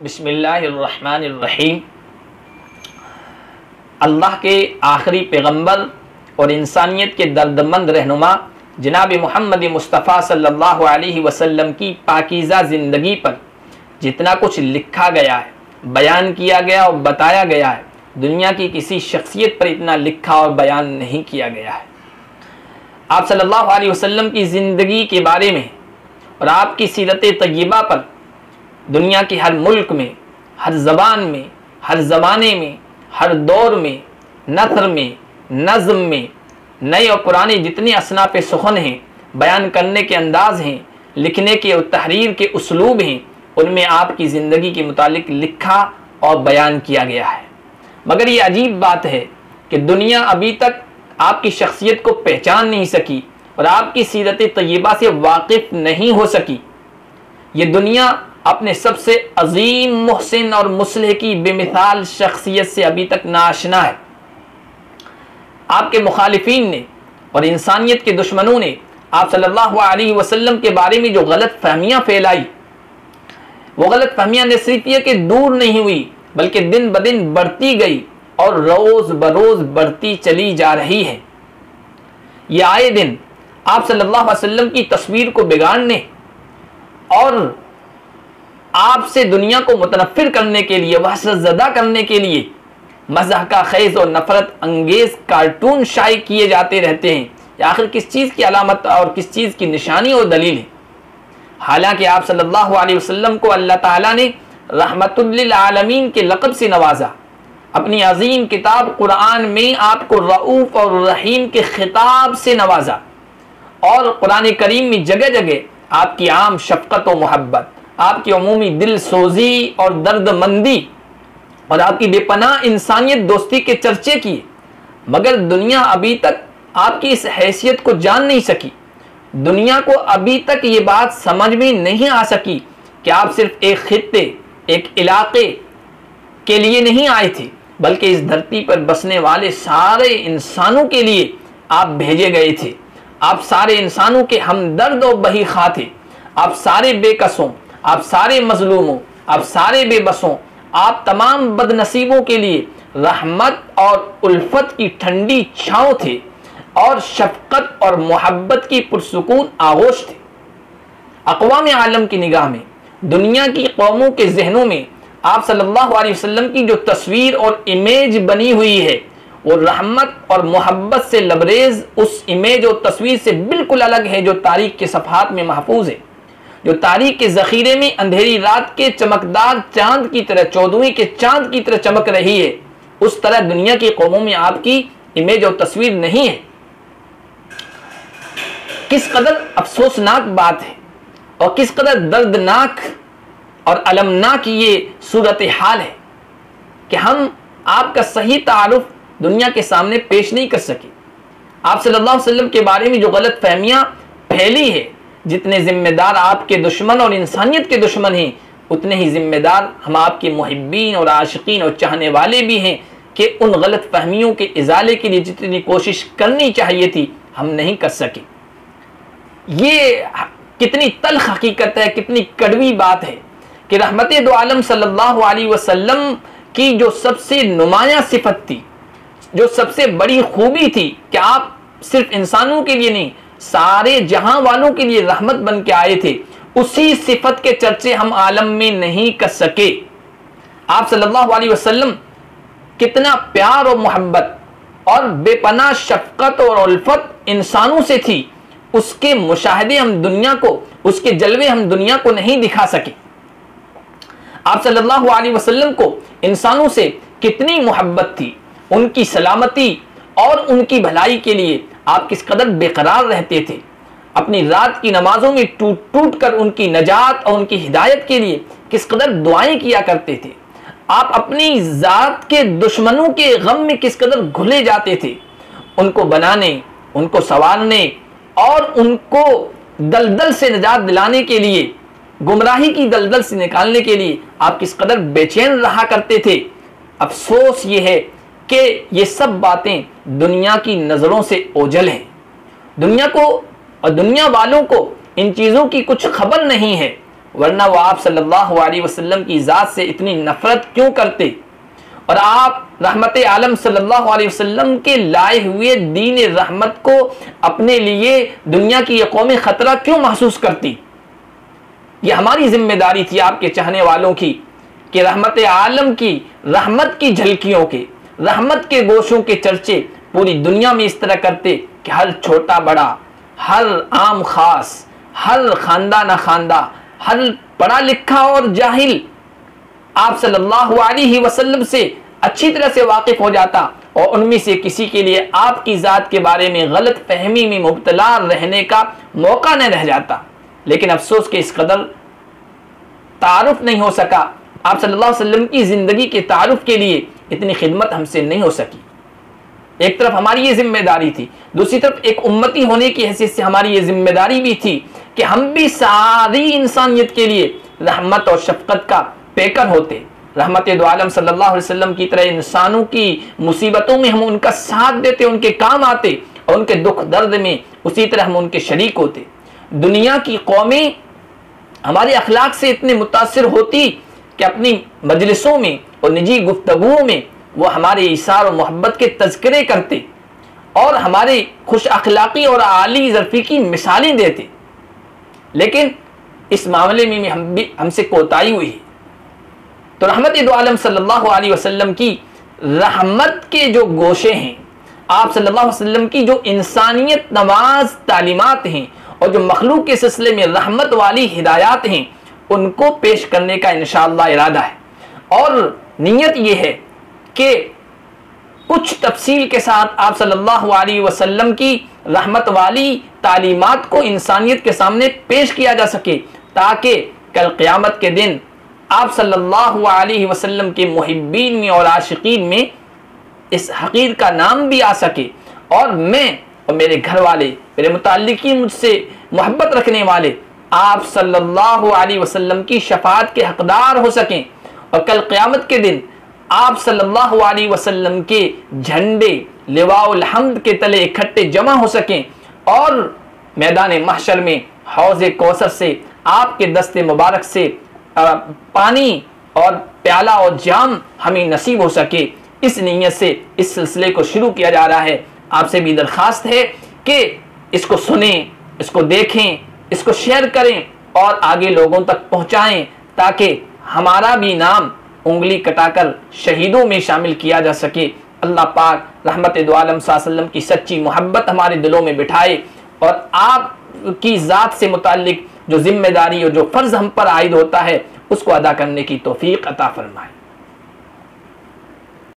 बिस्मिल्लाहिर्रहमानिर्रहीम। अल्लाह के आखिरी पैगंबर और इंसानियत के दर्दमंद रहनुमा जनाब मोहम्मद मुस्तफ़ा सल्लल्लाहु अलैहि वसल्लम की पाकीज़ा ज़िंदगी पर जितना कुछ लिखा गया है, बयान किया गया और बताया गया है, दुनिया की किसी शख्सियत पर इतना लिखा और बयान नहीं किया गया है। आप सल्लल्लाहु अलैहि वसल्लम की ज़िंदगी के बारे में और आपकी सीरत तय्यबा पर दुनिया के हर मुल्क में, हर ज़बान में, हर ज़माने में, हर दौर में, नथर में, नज़्म में, नए और पुराने जितने असनाफ़ सुखन हैं, बयान करने के अंदाज़ हैं, लिखने के और तहरीर के उसलूब हैं, उनमें आपकी ज़िंदगी के मुतालिक लिखा और बयान किया गया है। मगर ये अजीब बात है कि दुनिया अभी तक आपकी शख्सियत को पहचान नहीं सकी और आपकी सीरत तय्यबा से वाकिफ़ नहीं हो सकी। ये दुनिया अपने सबसे अजीम मुहसिन और मुस्लिह की बेमिसाल शख्सियत से अभी तक नाआशना है। आपके मुखालिफीन ने और इंसानियत के दुश्मनों ने आप सल्लल्लाहु अलैहि वसल्लम के बारे में जो गलत फहमियाँ फैलाई, वो गलत फहमियाँ न सिर्फ ये कि दूर नहीं हुई बल्कि दिन ब दिन बढ़ती गई और रोज़ बरोज़ बढ़ती चली जा रही है। ये आए दिन आप सल्लल्लाहु अलैहि वसल्लम की तस्वीर को बिगाड़ने और आपसे दुनिया को मुतनफ़िर करने के लिए, वहशतज़दा करने के लिए मज़ाक़ा ख़ेज़ और नफ़रत अंगेज़ कार्टून शाये किए जाते रहते हैं। आखिर किस चीज़ की अलामत और किस चीज़ की निशानी और दलील है? हालांकि आप सल्लल्लाहु अलैहि वसल्लम को अल्लाह ताला ने रहमतुल लिल आलमीन के लक़ब से नवाजा। अपनी अज़ीम किताब कुरान में आपको रऊफ़ और रहीम के खिताब से नवाजा और कुरान करीम में जगह जगह आपकी आम शफ़क़त व मोहब्बत, आपकी अमूमी दिल सोजी और दर्दमंदी और आपकी बेपनाह इंसानियत दोस्ती के चर्चे किए। मगर दुनिया अभी तक आपकी इस हैसियत को जान नहीं सकी। दुनिया को अभी तक ये बात समझ में नहीं आ सकी कि आप सिर्फ एक खित्ते, एक इलाके के लिए नहीं आए थे, बल्कि इस धरती पर बसने वाले सारे इंसानों के लिए आप भेजे गए थे। आप सारे इंसानों के हमदर्द और बही खा थे। आप सारे बेकसों, आप सारे मजलूमों, आप सारे बेबसों, आप तमाम बदनसीबों के लिए रहमत और उल्फत की ठंडी छाँव थे और शफकत और मोहब्बत की पुरसुकून आगोश थे। अक़वाम आलम की निगाह में, दुनिया की कौमों के जहनों में आप सल्लल्लाहु अलैहि वसल्लम की जो तस्वीर और इमेज बनी हुई है, वो रहमत और मोहब्बत से लबरेज उस इमेज और तस्वीर से बिल्कुल अलग है जो तारीख के सफ़हात में महफूज है, जो तारीख के ज़ख़ीरे में अंधेरी रात के चमकदार चांद की तरह, 14वीं के चांद की तरह चमक रही है। उस तरह दुनिया की कौमों में आपकी इमेज और तस्वीर नहीं है। किस कदर अफसोसनाक बात है और किस कदर दर्दनाक और अलमनाक ये सूरत हाल है कि हम आपका सही तारुफ दुनिया के सामने पेश नहीं कर सके। आप सल्लल्लाहु अलैहि वसल्लम के बारे में जो गलत फहमियाँ फैली है, जितने ज़िम्मेदार आपके दुश्मन और इंसानियत के दुश्मन हैं, उतने ही ज़िम्मेदार हम आपके मुहिब्बीन और आशिकीन और चाहने वाले भी हैं कि उन गलत फहमियों के इज़ाले के लिए जितनी कोशिश करनी चाहिए थी, हम नहीं कर सके। ये कितनी तल्ख़ हकीकत है, कितनी कड़वी बात है कि रहमत दो आलम सल्लल्लाहु अलैहि वसल्लम की जो सबसे नुमायाँ सिफत थी, जो सबसे बड़ी खूबी थी कि आप सिर्फ इंसानों के लिए नहीं, सारे जहां वालों के लिए रहमत बन के आए थे, उसी सिफत के चर्चे हम आलम में नहीं कर सके। आप सल्लल्लाहु अलैहि वसल्लम कितना प्यार और मोहब्बत और बेपनाह शफकत और उल्फत इंसानों से थी, उसके मुशाहदे हम दुनिया को, उसके जलवे हम दुनिया को नहीं दिखा सके। आप सल्लल्लाहु अलैहि वसल्लम को इंसानों से कितनी मोहब्बत थी, उनकी सलामती और उनकी भलाई के लिए आप किस कदर बेकरार रहते थे। अपनी रात की नमाजों में टूट टूट कर उनकी नजात और उनकी हिदायत के लिए किस कदर दुआएं किया करते थे। आप अपनी ज़ात के दुश्मनों के गम में किस कदर घुले जाते थे। उनको बनाने, उनको संवारने और उनको दलदल से निजात दिलाने के लिए, गुमराही की दलदल से निकालने के लिए आप किस कदर बेचैन रहा करते थे। अफसोस ये है कि ये सब बातें दुनिया की नज़रों से ओझल हैं। दुनिया को और दुनिया वालों को इन चीज़ों की कुछ खबर नहीं है। वरना वो आप सल्लल्लाहु अलैहि वसल्लम की ज़ात से इतनी नफरत क्यों करते, और आप रहमत आलम सल्लल्लाहु अलैहि वसल्लम के लाए हुए दीन रहमत को अपने लिए दुनिया की ये कौमें ख़तरा क्यों महसूस करती। ये हमारी जिम्मेदारी थी आपके चाहने वालों की कि रहमत आलम की रहमत की झलकियों के, रहमत के गोशों के चर्चे पूरी दुनिया में इस तरह करते कि हर छोटा बड़ा, हर आम खास, हर खानदान खानदा, हर पढ़ा लिखा और जाहिल आप सल्लल्लाहु अलैहि वसल्लम से अच्छी तरह से वाकिफ हो जाता और उनमें से किसी के लिए आपकी ज़ात के बारे में गलत फहमी में मुब्तला रहने का मौका न रह जाता। लेकिन अफसोस के इस कदर तारुफ नहीं हो सका, आप सल्लल्लाहु अलैहि वसल्लम की ज़िंदगी के तारुफ के लिए इतनी खिदमत हमसे नहीं हो सकी। एक तरफ हमारी ये जिम्मेदारी थी, दूसरी तरफ एक उम्मती होने की हैसियत से हमारी ये जिम्मेदारी भी थी कि हम भी सारी इंसानियत के लिए रहमत और शफकत का पेकर होते। रहमत दो आलम सल्लल्लाहु अलैहि वसल्लम की तरह इंसानों की मुसीबतों में हम उनका साथ देते, उनके काम आते, और उनके दुख दर्द में उसी तरह हम उनके शरीक होते। दुनिया की कौमें हमारे अखलाक से इतने मुतासिर होती कि अपनी मजलिसों में और निजी गुफ्तगुओं में वो हमारे इशार और मोहब्बत के तज़किरे करते और हमारे खुश अखलाक़ी और आली ज़रफ़ी की मिसालें देते। लेकिन इस मामले में हमसे कोताही हुई। तो रहमत दो आलम सल्लल्लाहु अलैहि वसल्लम की रहमत के जो गोशे हैं, आप सल्लल्लाहु अलैहि वसल्लम की जो इंसानियत नवाज तालीमात हैं और जो मखलूक के सिलसिले में रहमत वाली हिदायत हैं, उनको पेश करने का इंशाअल्लाह इरादा है। और नीयत ये है कि कुछ तफसील के साथ आप सल्लल्लाहु अलैहि वसल्लम की रहमत वाली तालीमात को इंसानियत के सामने पेश किया जा सके, ताकि कल क़यामत के दिन आप सल्लल्लाहु अलैहि वसल्लम के मुहिब्बीन में और आशिकीन में इस हकीर का नाम भी आ सके, और मैं और मेरे घर वाले, मेरे मुताल्लिकीन, मुझसे मोहब्बत रखने वाले आप सल्लल्लाहु अलैहि वसल्लम की शफाअत के हकदार हो सकें, और कल क़यामत के दिन आप सल्लल्लाहु अलैहि वसल्लम के झंडे लिवाउल हम्द के तले इकट्ठे जमा हो सकें, और मैदान महशर में हौज़ कौसर से आपके दस्ते मुबारक से पानी और प्याला और जाम हमें नसीब हो सके। इस नीयत से इस सिलसिले को शुरू किया जा रहा है। आपसे भी दरख्वास्त है कि इसको सुनें, इसको देखें, इसको शेयर करें और आगे लोगों तक पहुँचाएँ, ताकि हमारा भी नाम उंगली कटाकर शहीदों में शामिल किया जा सके। अल्लाह पाक रहमत दो आलम सल्लल्लाहु अलैहि वसल्लम की सच्ची मोहब्बत हमारे दिलों में बिठाए, और आपकी ज़ात से मुताल्लिक जो जिम्मेदारी और जो फ़र्ज़ हम पर आयद होता है उसको अदा करने की तौफीक अता फरमाए।